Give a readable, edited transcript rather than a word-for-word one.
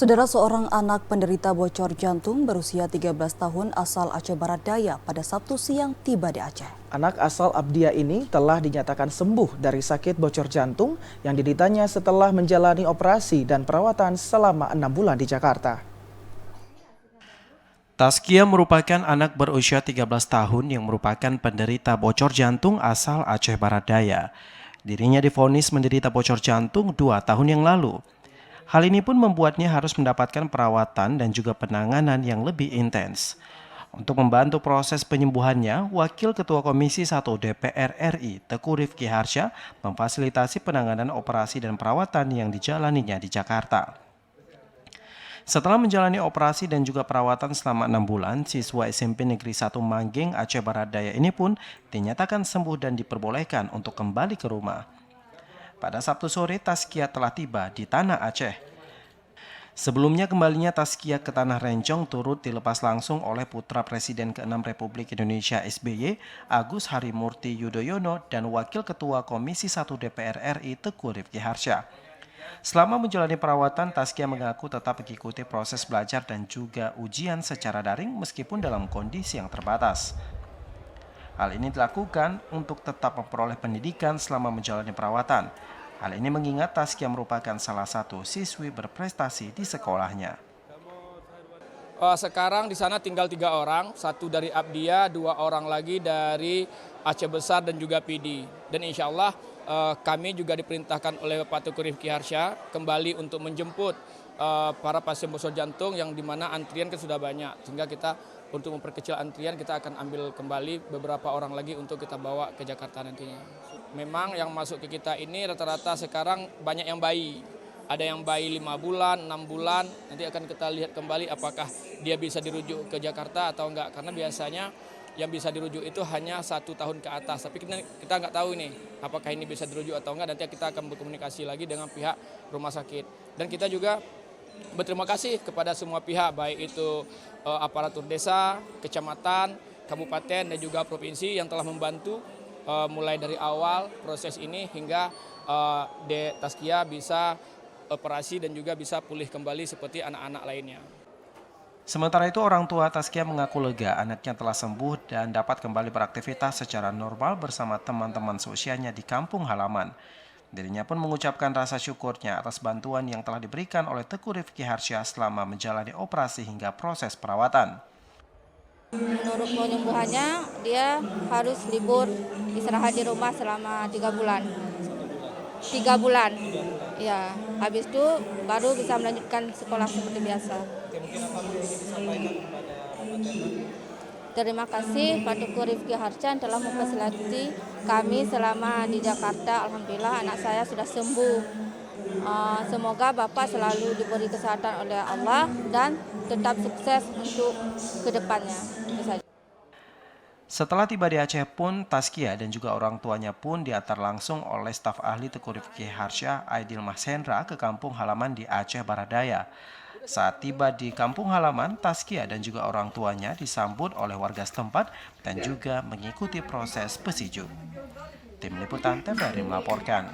Saudara, seorang anak penderita bocor jantung berusia 13 tahun asal Aceh Barat Daya pada Sabtu siang tiba di Aceh. Anak asal Abdia ini telah dinyatakan sembuh dari sakit bocor jantung yang dideritanya setelah menjalani operasi dan perawatan selama 6 bulan di Jakarta. Taskia merupakan anak berusia 13 tahun yang merupakan penderita bocor jantung asal Aceh Barat Daya. Dirinya divonis menderita bocor jantung 2 tahun yang lalu. Hal ini pun membuatnya harus mendapatkan perawatan dan juga penanganan yang lebih intens. Untuk membantu proses penyembuhannya, Wakil Ketua Komisi 1 DPR RI Teguh Rifki Harsha memfasilitasi penanganan operasi dan perawatan yang dijalaninya di Jakarta. Setelah menjalani operasi dan juga perawatan selama 6 bulan, siswa SMP Negeri 1 Manggeng, Aceh Barat Daya ini pun dinyatakan sembuh dan diperbolehkan untuk kembali ke rumah. Pada Sabtu sore, Taskia telah tiba di Tanah Aceh. Sebelumnya kembalinya Taskia ke Tanah Rencong turut dilepas langsung oleh putra Presiden ke-6 Republik Indonesia SBY, Agus Harimurti Yudhoyono dan Wakil Ketua Komisi 1 DPR RI Teguh Rifki Harsha. Selama menjalani perawatan, Taskia mengaku tetap mengikuti proses belajar dan juga ujian secara daring meskipun dalam kondisi yang terbatas. Hal ini dilakukan untuk tetap memperoleh pendidikan selama menjalani perawatan. Hal ini mengingat Taskia merupakan salah satu siswi berprestasi di sekolahnya. Sekarang di sana tinggal 3 orang, 1 dari Abdia, 2 orang lagi dari Aceh Besar dan juga PD. Dan insya Allah kami juga diperintahkan oleh Pak Teguh Rifki Harsha kembali untuk menjemput para pasien bocor jantung yang dimana antrian kan sudah banyak. Sehingga kita untuk memperkecil antrian kita akan ambil kembali beberapa orang lagi untuk kita bawa ke Jakarta nantinya. Memang yang masuk ke kita ini rata-rata sekarang banyak yang bayi. Ada yang bayi 5 bulan, 6 bulan, nanti akan kita lihat kembali apakah dia bisa dirujuk ke Jakarta atau enggak. Karena biasanya yang bisa dirujuk itu hanya 1 tahun ke atas. Tapi kita nggak tahu nih apakah ini bisa dirujuk atau enggak. Nanti kita akan berkomunikasi lagi dengan pihak rumah sakit. Dan kita juga berterima kasih kepada semua pihak, baik itu aparatur desa, kecamatan, kabupaten, dan juga provinsi yang telah membantu mulai dari awal proses ini hingga Taskia bisa operasi dan juga bisa pulih kembali seperti anak-anak lainnya. Sementara itu, orang tua Taskia mengaku lega anaknya telah sembuh dan dapat kembali beraktivitas secara normal bersama teman-teman seusianya di kampung halaman. Dirinya pun mengucapkan rasa syukurnya atas bantuan yang telah diberikan oleh Teguh Rifki Harsha selama menjalani operasi hingga proses perawatan. Menurut penyembuhannya, dia harus libur istirahat di rumah selama 3 bulan. 3 bulan. Ya, habis itu baru bisa melanjutkan sekolah seperti biasa. Terima kasih Pak Teguh Rifki Harsha telah memfasilitasi kami selama di Jakarta. Alhamdulillah anak saya sudah sembuh. Semoga Bapak selalu diberi kesehatan oleh Allah dan tetap sukses untuk kedepannya. Setelah tiba di Aceh pun, Taskia dan juga orang tuanya pun diantar langsung oleh staf ahli Teguh Rifki Harsha, Aidil Mahsendra, ke kampung halaman di Aceh Barat Daya. Saat tiba di kampung halaman, Taskia dan juga orang tuanya disambut oleh warga setempat dan juga mengikuti proses pesiju. Tim Liputan TVRI melaporkan.